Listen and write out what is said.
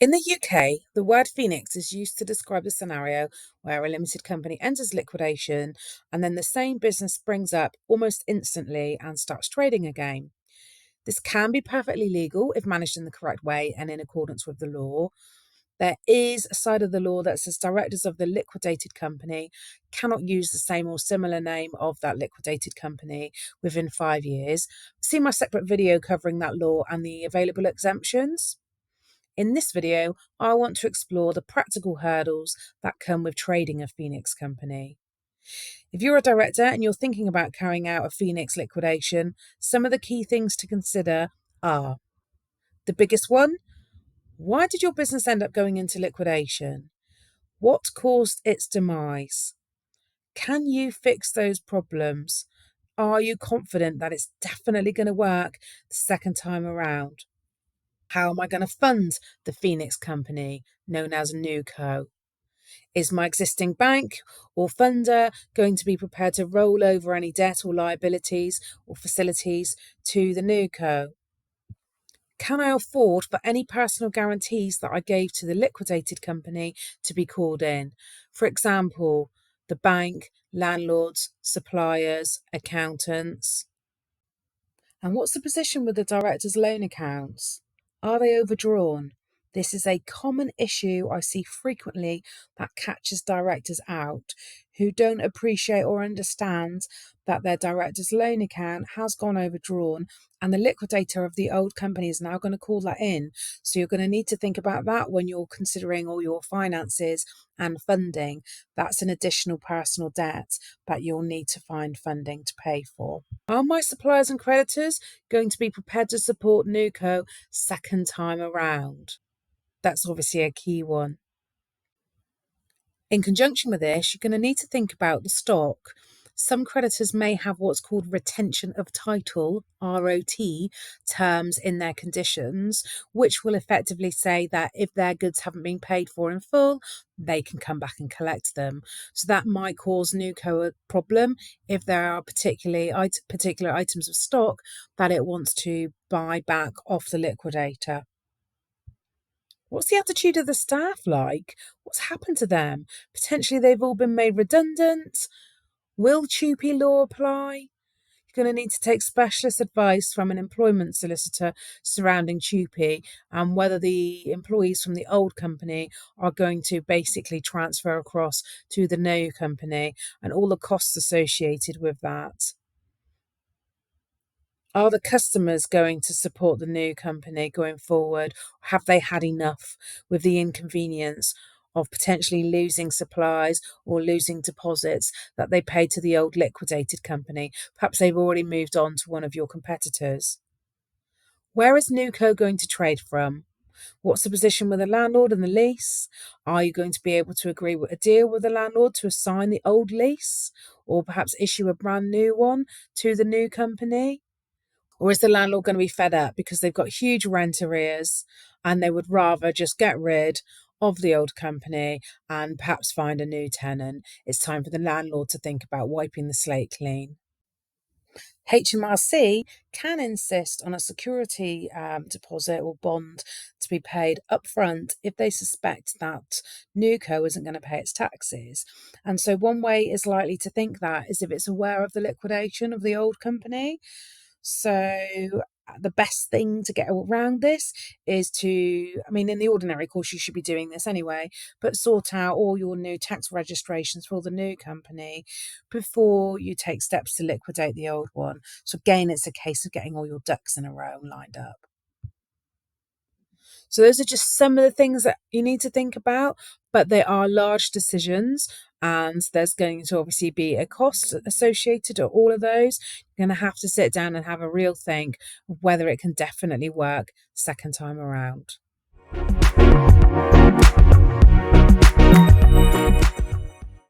In the UK, the word Phoenix is used to describe the scenario where a limited company enters liquidation and then the same business springs up almost instantly and starts trading again. This can be perfectly legal if managed in the correct way and in accordance with the law. There is a side of the law that says directors of the liquidated company cannot use the same or similar name of that liquidated company within 5 years. See my separate video covering that law and the available exemptions. In this video, I want to explore the practical hurdles that come with trading a Phoenix company. If you're a director and you're thinking about carrying out a Phoenix liquidation, some of the key things to consider are: the biggest one, why did your business end up going into liquidation? What caused its demise? Can you fix those problems? Are you confident that it's definitely going to work the second time around? How am I going to fund the Phoenix company, known as NewCo? Is my existing bank or funder going to be prepared to roll over any debt or liabilities or facilities to the NewCo? Can I afford for any personal guarantees that I gave to the liquidated company to be called in? For example, the bank, landlords, suppliers, accountants. And what's the position with the director's loan accounts? Are they overdrawn? This is a common issue I see frequently that catches directors out who don't appreciate or understand that their director's loan account has gone overdrawn and the liquidator of the old company is now going to call that in. So you're going to need to think about that when you're considering all your finances and funding. That's an additional personal debt that you'll need to find funding to pay for. Are my suppliers and creditors going to be prepared to support NewCo second time around? That's obviously a key one. In conjunction with this, you're going to need to think about the stock. Some creditors may have what's called retention of title, ROT, terms in their conditions, which will effectively say that if their goods haven't been paid for in full, they can come back and collect them. So that might cause NewCo a problem if there are particular items of stock that it wants to buy back off the liquidator. What's the attitude of the staff like? What's happened to them? Potentially they've all been made redundant. Will TUPE law apply? You're going to need to take specialist advice from an employment solicitor surrounding TUPE and whether the employees from the old company are going to basically transfer across to the new company and all the costs associated with that. Are the customers going to support the new company going forward? Have they had enough with the inconvenience of potentially losing supplies or losing deposits that they paid to the old liquidated company? Perhaps they've already moved on to one of your competitors. Where is NewCo going to trade from? What's the position with the landlord and the lease? Are you going to be able to agree with a deal with the landlord to assign the old lease or perhaps issue a brand new one to the new company? Or is the landlord going to be fed up because they've got huge rent arrears and they would rather just get rid of the old company and perhaps find a new tenant? It's time for the landlord to think about wiping the slate clean. HMRC can insist on a security deposit or bond to be paid upfront if they suspect that NewCo isn't going to pay its taxes. And so one way is likely to think that is if it's aware of the liquidation of the old company. So the best thing to get around this is in the ordinary course, you should be doing this anyway, but sort out all your new tax registrations for the new company before you take steps to liquidate the old one. So again, it's a case of getting all your ducks in a row and lined up. So those are just some of the things that you need to think about, but they are large decisions and there's going to obviously be a cost associated to all of those. You're going to have to sit down and have a real think of whether it can definitely work second time around.